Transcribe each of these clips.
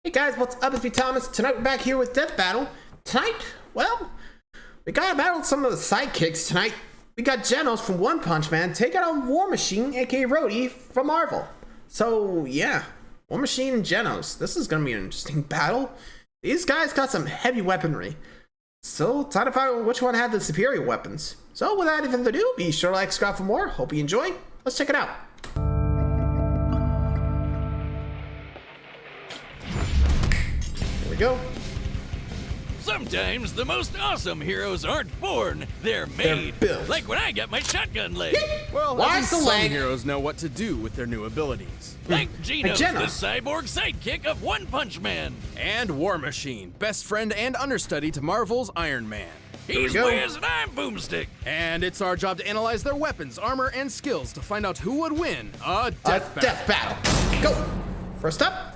Hey guys, what's up? It's me, Thomas. Tonight we're back here with Death Battle. Tonight, well, we gotta battle some of the sidekicks tonight. We got Genos from One Punch Man taking on War Machine, aka Rhodey, from Marvel. So yeah, War Machine and Genos. This is gonna be an interesting battle. These guys got some heavy weaponry. So time to find out which one had the superior weapons. So without any further ado, be sure to like, subscribe for more. Hope you enjoy. Let's check it out. Here we go. Sometimes the most awesome heroes aren't born, they're made. They're built. Like when I got my shotgun leg. Well, Why at least the some leg? heroes know what to do with their new abilities. Like Genos, Genos. the cyborg sidekick of One Punch Man. And War Machine, best friend and understudy to Marvel's Iron Man. He's go. Wiz and I'm Boomstick. And it's our job to analyze their weapons, armor, and skills to find out who would win a death battle. Death battle. Go. First up.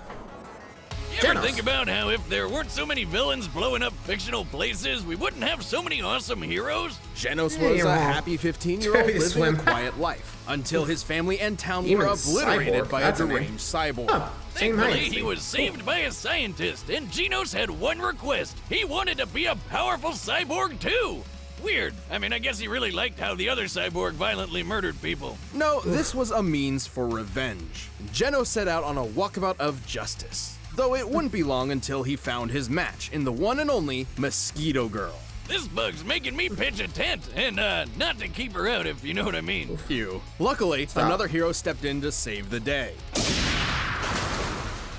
You ever Genos. think about how if there weren't so many villains blowing up fictional places, we wouldn't have so many awesome heroes? Genos Yeah, was you're a wrong. happy 15-year-old Happy to living swim. a quiet life until his family and town Even were obliterated Cyborg, by a that's a name. deranged cyborg. Huh. Same Thankfully, height. he was saved by a scientist, and Genos had one request. He wanted to be a powerful cyborg too. Weird. I mean, I guess he really liked how the other cyborg violently murdered people. No, this was a means for revenge. Genos set out on a walkabout of justice, though it wouldn't be long until he found his match in the one and only Mosquito Girl. This bug's making me pitch a tent, and not to keep her out, if you know what I mean. Ew. Luckily, another hero stepped in to save the day.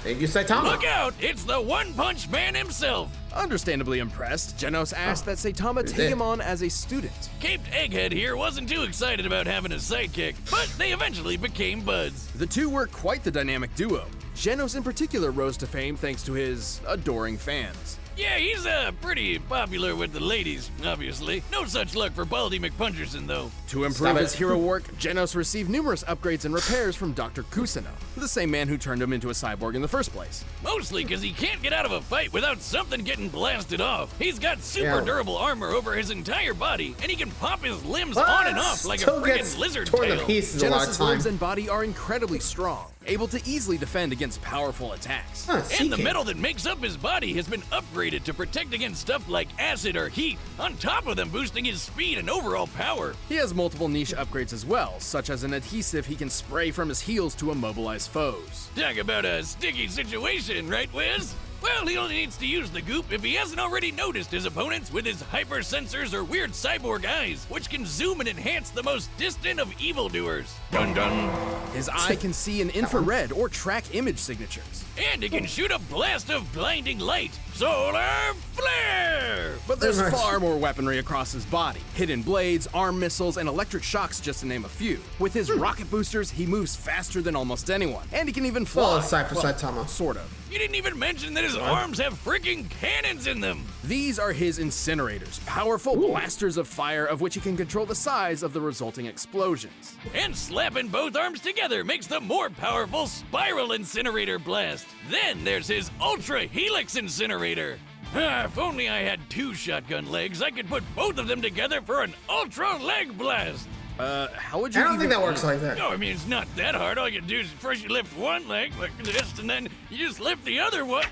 Thank you, Saitama. Look out! It's the One Punch Man himself! Understandably impressed, Genos asked that Saitama Who's take it? him on as a student. Caped Egghead here wasn't too excited about having a sidekick, but they eventually became buds. The two were quite the dynamic duo. Genos in particular rose to fame thanks to his adoring fans. Yeah, he's pretty popular with the ladies, obviously. No such luck for Baldy McPuncherson, though. To improve it. his hero work, Genos received numerous upgrades and repairs from Dr. Kusino, the same man who turned him into a cyborg in the first place. Mostly because he can't get out of a fight without something getting blasted off. He's got super Yeah. durable armor over his entire body, and he can pop his limbs on and off like a Still gets freaking lizard torn to tail. pieces a lot of Genos' time. limbs and body are incredibly strong, able to easily defend against powerful attacks. Huh, And the CK. metal that makes up his body has been upgraded to protect against stuff like acid or heat, on top of them boosting his speed and overall power. He has multiple niche upgrades as well, such as an adhesive he can spray from his heels to immobilize foes. Talk about a sticky situation, right, Wiz? Well, he only needs to use the goop if he hasn't already noticed his opponents with his hypersensors or weird cyborg eyes, which can zoom and enhance the most distant of evildoers. Dun dun! His eye can see in infrared or track image signatures. And he can shoot a blast of blinding light. Solar flare! But there's Very much. far more weaponry across his body. Hidden blades, arm missiles, and electric shocks, just to name a few. With his rocket boosters, he moves faster than almost anyone. And he can even fly. Well, aside from Saitama. Sort of. You didn't even mention that his arms have freaking cannons in them. These are his incinerators, powerful blasters of fire of which he can control the size of the resulting explosions. And slapping both arms together makes the more powerful spiral incinerator blast. Then there's his ultra helix incinerator. If only I had two shotgun legs, I could put both of them together for an ultra leg blast. How would you I don't even... think that works like that. No, I mean, it's not that hard. All you do is first you lift one leg like this, and then you just lift the other one.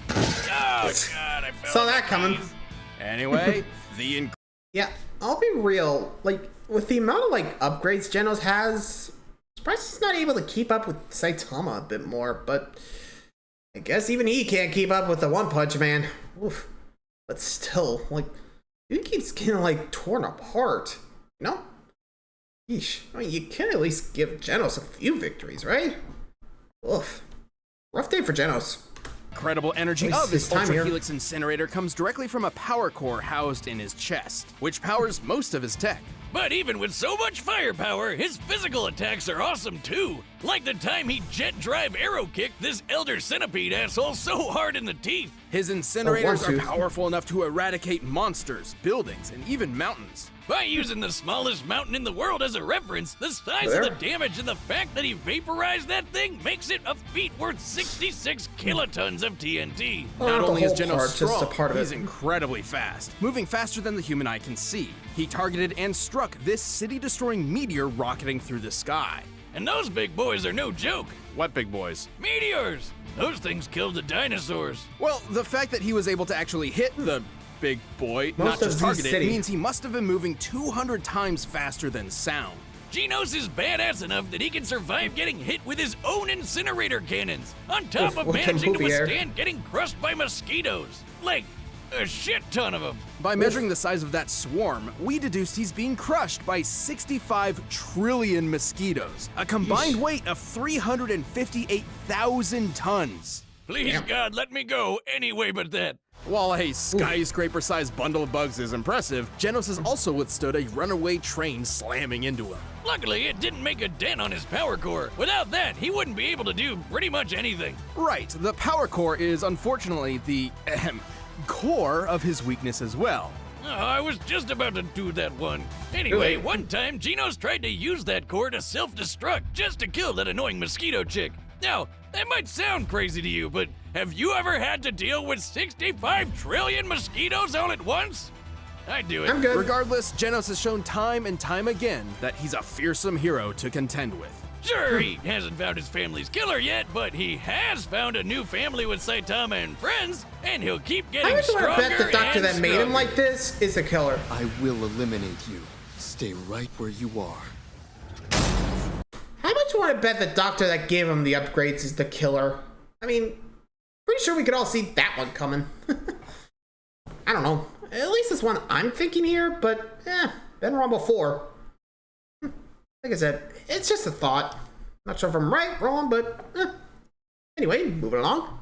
Oh, God, I fell Saw on my that coming. knees. Anyway, the Yeah, I'll be real. Like, with the amount of, like, upgrades Genos has, I'm surprised he's not able to keep up with Saitama a bit more, but I guess even he can't keep up with the One Punch Man. Oof. But still, like, he keeps getting, like, torn apart, you know? Yeesh. I mean, you can at least give Genos a few victories, right? Oof. Rough day for Genos. incredible energy Waste of his his time Ultra here. Helix incinerator comes directly from a power core housed in his chest, which powers most of his tech. But even with so much firepower, his physical attacks are awesome too. Like the time he jet drive arrow kicked this Elder Centipede asshole so hard in the teeth. His incinerators one are tooth. powerful enough to eradicate monsters, buildings, and even mountains. By using the smallest mountain in the world as a reference, the size There. of the damage and the fact that he vaporized that thing makes it a feat worth 66 kilotons of TNT. Not the only is whole Genos part, strong, just a part of he's it. incredibly fast, moving faster than the human eye can see. He targeted and struck this city-destroying meteor rocketing through the sky. And those big boys are no joke. What big boys? Meteors! Those things killed the dinosaurs. Well, the fact that he was able to actually hit the big boy, Most not of just Z target it, City. means he must have been moving 200 times faster than sound. Genos is badass enough that he can survive getting hit with his own incinerator cannons, on top of what can managing to movie air? withstand getting crushed by mosquitoes. Like, a shit ton of them. By measuring the size of that swarm, we deduced he's being crushed by 65 trillion mosquitoes, a combined weight of 358,000 tons. Please, Damn. God, let me go any way but that. While a skyscraper-sized bundle of bugs is impressive, Genos has also withstood a runaway train slamming into him. Luckily, it didn't make a dent on his power core. Without that, he wouldn't be able to do pretty much anything. Right, the power core is unfortunately the core of his weakness as well. Oh, I was just about to do that one. Anyway, Really? one time, Genos tried to use that core to self-destruct just to kill that annoying mosquito chick. Now, that might sound crazy to you, but have you ever had to deal with 65 trillion mosquitoes all at once? I'd do it. I'm good. Regardless, Genos has shown time and time again that he's a fearsome hero to contend with. Sure, he hasn't found his family's killer yet, but he has found a new family with Saitama and friends, and he'll keep getting How much do I stronger bet the doctor and that made him stronger. like this is the killer? I will eliminate you. Stay right where you are. How much do I bet the doctor that gave him the upgrades is the killer? I mean, pretty sure we could all see that one coming. I don't know. At least it's one I'm thinking here, but been wrong before. Like I said, it's just a thought. Not sure if I'm right, wrong, but anyway, moving along.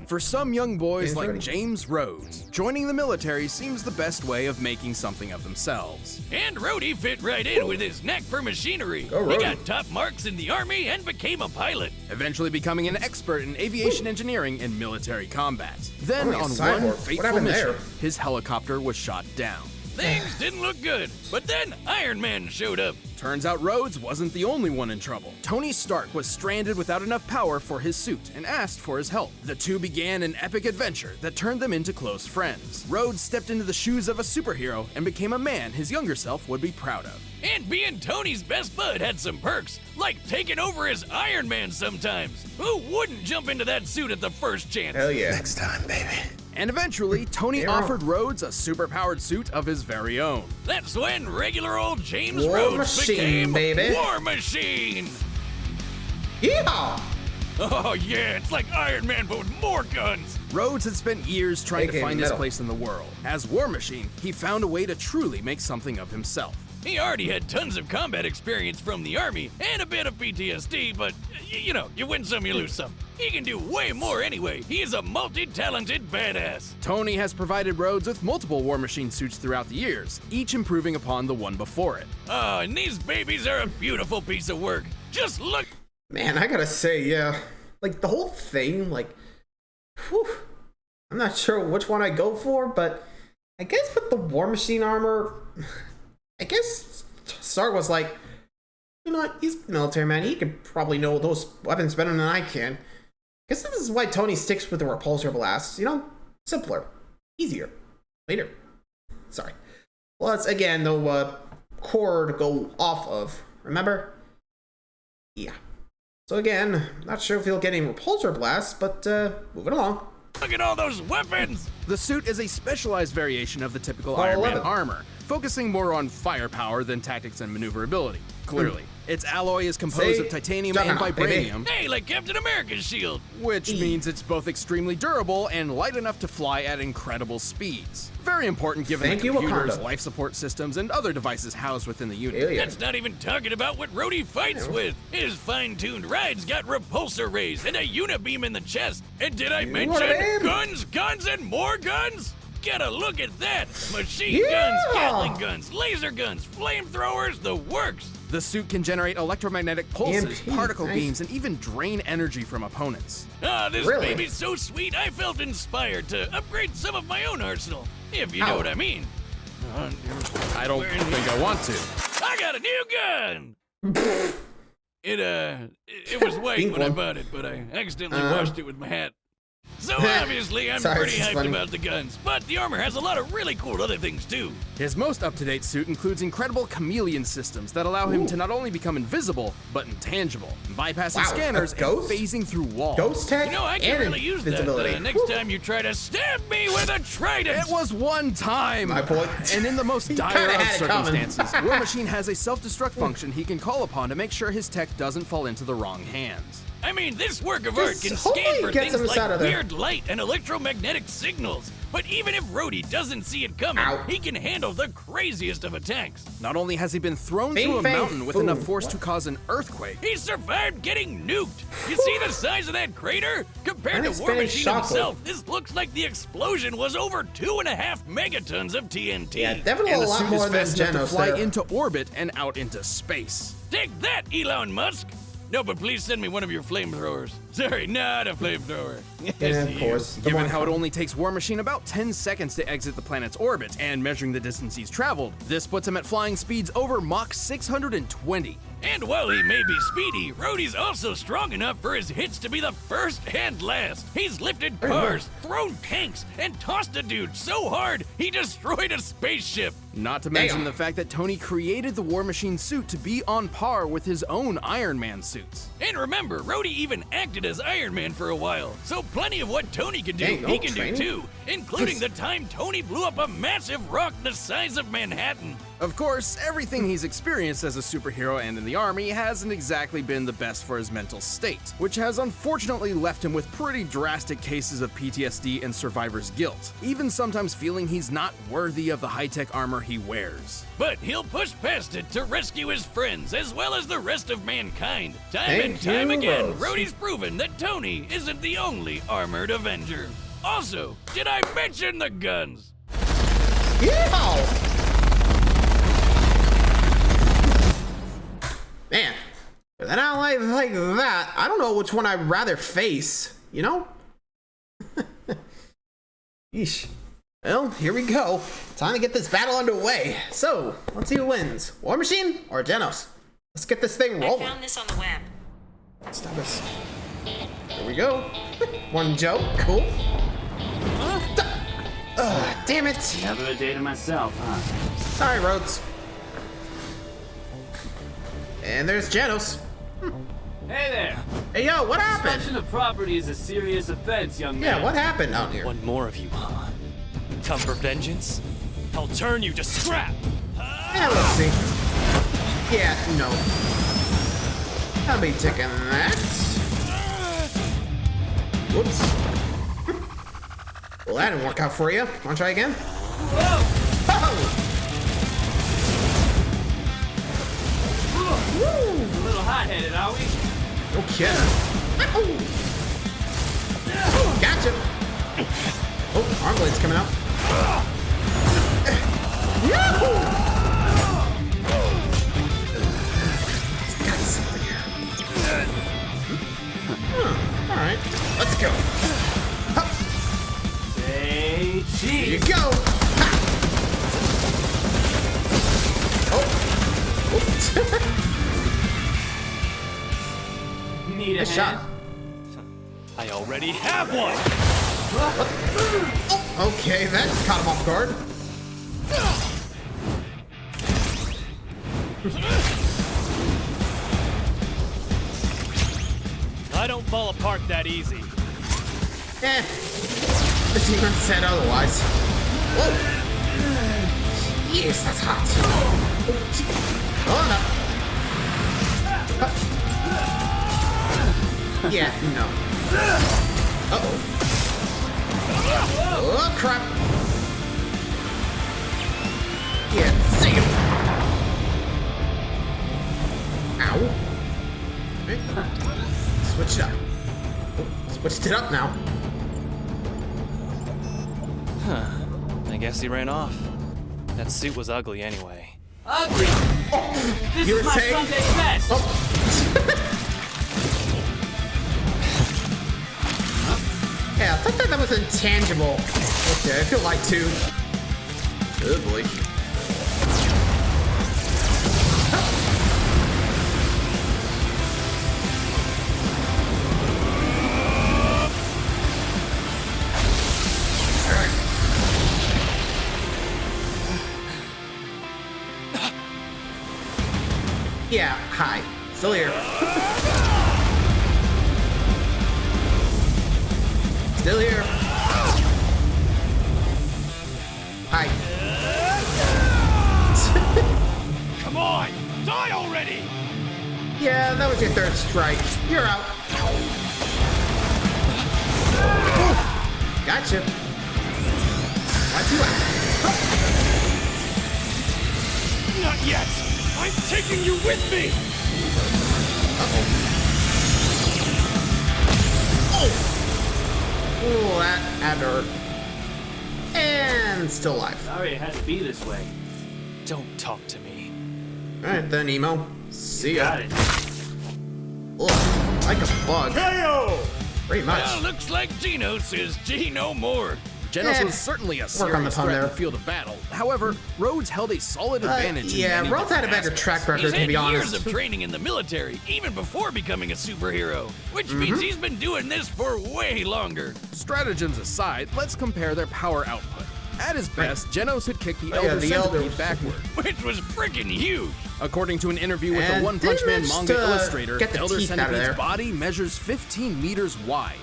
For some young boys James like Rhodey. James Rhodes, joining the military seems the best way of making something of themselves. And Rhodey fit right in with his knack for machinery. Go He Rhodey. got top marks in the army and became a pilot. Eventually becoming an expert in aviation engineering and military combat. Then, Oh, on yeah, Cyborg. one What fateful happened mission, there? his helicopter was shot down. Things didn't look good, but then Iron Man showed up. Turns out Rhodes wasn't the only one in trouble. Tony Stark was stranded without enough power for his suit and asked for his help. The two began an epic adventure that turned them into close friends. Rhodes stepped into the shoes of a superhero and became a man his younger self would be proud of. And being Tony's best bud had some perks, like taking over as Iron Man sometimes. Who wouldn't jump into that suit at the first chance? Hell yeah. Next time, baby. And eventually, Tony Yeah. offered Rhodes a superpowered suit of his very own. That's when regular old James War Rhodes Machine, became baby. War Machine. Yeehaw! Oh yeah, it's like Iron Man but with more guns. Rhodes had spent years trying to AKA find his metal. place in the world. As War Machine, he found a way to truly make something of himself. He already had tons of combat experience from the army and a bit of PTSD, but you know, you win some, you lose some. He can do way more anyway. He is a multi-talented badass. Tony has provided Rhodes with multiple War Machine suits throughout the years, each improving upon the one before it. Oh, and these babies are a beautiful piece of work. Just look. Man, I gotta say, yeah. Like, the whole thing, like, whew, I'm not sure which one I go for, but I guess with the War Machine armor, I guess Stark was like, you know what, he's a military man, he could probably know those weapons better than I can. I guess this is why Tony sticks with the repulsor blasts, you know? Simpler, easier, later. Sorry. Well, it's again, the core to go off of, remember? Yeah. So again, not sure if he'll get any repulsor blasts, but moving along. Look at all those weapons. The suit is a specialized variation of the typical Paul Iron Man 11. armor, focusing more on firepower than tactics and maneuverability. Clearly, its alloy is composed Say of titanium and Juggernaut, baby. vibranium, Hey, like Captain America's shield. which means it's both extremely durable and light enough to fly at incredible speeds. Very important given Thank the you, computers, Wakanda. life support systems, and other devices housed within the unit. Alien. That's not even talking about what Rhodey fights with. His fine-tuned rides got repulsor rays and a unibeam in the chest. And did I mention Unibeam? guns, guns, and more guns? Gotta look at that. Machine Yeah. guns, Gatling guns, laser guns, flamethrowers, the works. The suit can generate electromagnetic pulses, EMP, particle nice. beams, and even drain energy from opponents. Ah, this Really? baby's so sweet, I felt inspired to upgrade some of my own arsenal, if you know Ow. what I mean. I don't think I want to. I got a new gun! It was white Pink when I one. bought it, but I accidentally washed it with my hat. So obviously, I'm Sorry, pretty this is hyped funny. about the guns, but the armor has a lot of really cool other things too. His most up-to-date suit includes incredible chameleon systems that allow him to not only become invisible, but intangible, bypassing Wow, scanners a and ghost? phasing through walls. Ghost tech You know, I can and really use that invincibility. next time you try to stab me with a trident. It was one time! My point. And in the most dire kinda of had it coming. circumstances, War Machine has a self-destruct function he can call upon to make sure his tech doesn't fall into the wrong hands. I mean, this work of art Just can hopefully scan for get things some like out of there. weird light and electromagnetic signals. But even if Rhodey doesn't see it coming, Ow. he can handle the craziest of attacks. Not only has he been thrown Bing, through a bang, mountain with boom. enough force to cause an earthquake, He survived getting nuked. You see the size of that crater? Compared to War Unexpected Machine shockwave. himself, this looks like the explosion was over 2.5 megatons of TNT. Yeah, definitely and a the lot suit more is than fast enough to Genos fly there. into orbit and out into space. Take that, Elon Musk! No, but please send me one of your flamethrowers. Sorry, not a flamethrower. Yeah, of course. The Given one- how it only takes War Machine about 10 seconds to exit the planet's orbit, and measuring the distance he's traveled, this puts him at flying speeds over Mach 620. And while he may be speedy, Rhodey's also strong enough for his hits to be the first and last. He's lifted cars, thrown tanks, and tossed a dude so hard he destroyed a spaceship. Not to mention Damn. the fact that Tony created the War Machine suit to be on par with his own Iron Man suits. And remember, Rhodey even acted as Iron Man for a while, so plenty of what Tony can do, Dang, he no can training. do too, including the time Tony blew up a massive rock the size of Manhattan. Of course, everything he's experienced as a superhero and in the army hasn't exactly been the best for his mental state, which has unfortunately left him with pretty drastic cases of PTSD and survivor's guilt, even sometimes feeling he's not worthy of the high-tech armor he wears. But he'll push past it to rescue his friends as well as the rest of mankind. Time Thank and time you, again, Rose. Rhodey's proven that Tony isn't the only armored Avenger. Also, did I mention the guns? Yeah! Man, if I don't like that, I don't know which one I'd rather face, you know? Yeesh. Well, here we go. Time to get this battle underway. So, let's see who wins. War Machine or Genos? Let's get this thing I rolling. found this on the web. Stop us. Here we go. One joke. Cool. Damn it. Never a day to myself, huh? Sorry, Rhodes. And there's Genos. Hey there! Hey, yo, what happened? Destruction of property is a serious offense, young man. Yeah, what happened out here? One more of you, huh? Come for vengeance? I'll turn you to scrap! Yeah, let's see. Yeah, no. I'll be taking that. Whoops. Well, that didn't work out for you. Wanna try again? Whoa! Oh! A little hot-headed, are we? No kidding. Gotcha. Oh, arm blade's coming out. Yahoo! Got something here. All right, let's go. Say Here you cheese! go. Ha! Oh. Oops. Need a Nice hand? shot. I already have one! Oh, okay, that caught him off guard. I don't fall apart that easy. Eh. The demon said otherwise. Whoa. Yes, that's hot. Oh, no. Yeah, no. Uh-oh. Oh, crap. Yeah, see him. Ow. Okay. Switch it up. Oh, switched it up now. I guess he ran off. That suit was ugly anyway. Ugly! This You is were my saying- Sunday best! Oh. Yeah, I thought that was intangible. Okay, I feel like two. Good boy. Yeah, hi. Still here. Still here. Hi. Come on, die already! Yeah, that was your third strike. You're out. Gotcha. Watch you out. Not yet! I'm taking you with me! Oh, that hurt. And still alive. Sorry it had to be this way. Don't talk to me. Alright then, Emo. See ya. Got it. Ugh, like a bug. Pretty much. Well, looks like Genos is G no more. Genos Eh, was certainly a work on the serious pun threat in there. the field of battle. However, Rhodes held a solid advantage. in Yeah, many Rhodes had a different better aspects. track record, He's to had be years honest. of training in the military, even before becoming a superhero, which means he's been doing this for way longer. Stratagems aside, let's compare their power output. At his best, Genos had kicked the Oh, yeah, Elder the Elder Centipede was- backward. Which was freaking huge. According to an interview with And a One Punch Man didn't manga just, illustrator, get the Elder teeth out of Centipede's there. body measures 15 meters wide.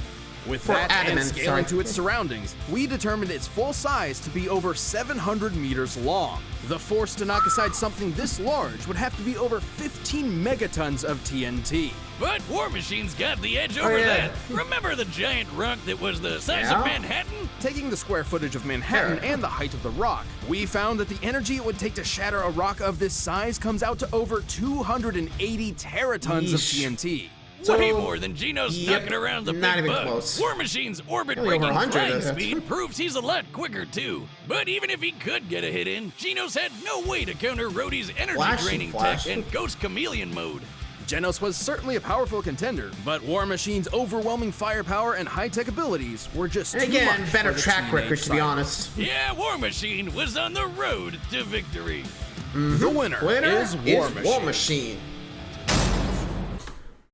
With For that and adamant, scaling sorry. to its surroundings, we determined its full size to be over 700 meters long. The force to knock aside something this large would have to be over 15 megatons of TNT. But War Machine's got the edge over yeah. that. Remember the giant rock that was the size Yeah. of Manhattan? Taking the square footage of Manhattan Sure. and the height of the rock, we found that the energy it would take to shatter a rock of this size comes out to over 280 teratons of Yeesh. TNT. Way So, more than Genos yep, knocking around the not big even bug. close. War Machine's Only over orbit-breaking 100, flying that's- speed proves he's a lot quicker too. But even if he could get a hit in, Genos had no way to counter Rhodey's energy-draining Flash. tech and Ghost Chameleon mode. Genos was certainly a powerful contender, but War Machine's overwhelming firepower and high-tech abilities were just And too again, much better for the track teenage record, to be Cyborg. honest. Yeah, War Machine was on the road to victory. The winner, is War Machine.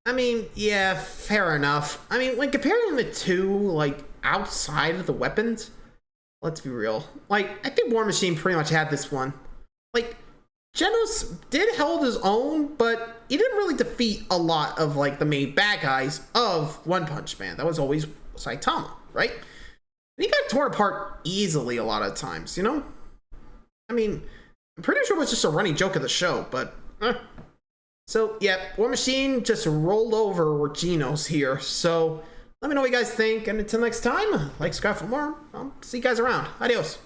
I mean, yeah, fair enough. I mean, when comparing the two, like, outside of the weapons, let's be real. Like, I think War Machine pretty much had this one. Like, Genos did hold his own, but he didn't really defeat a lot of, like, the main bad guys of One Punch Man. That was always Saitama, right? And he got torn apart easily a lot of times, you know? I mean, I'm pretty sure it was just a running joke of the show, but... So, yeah, War Machine just rolled over with Genos here. So, let me know what you guys think. And until next time, like, subscribe for more. I'll see you guys around. Adios.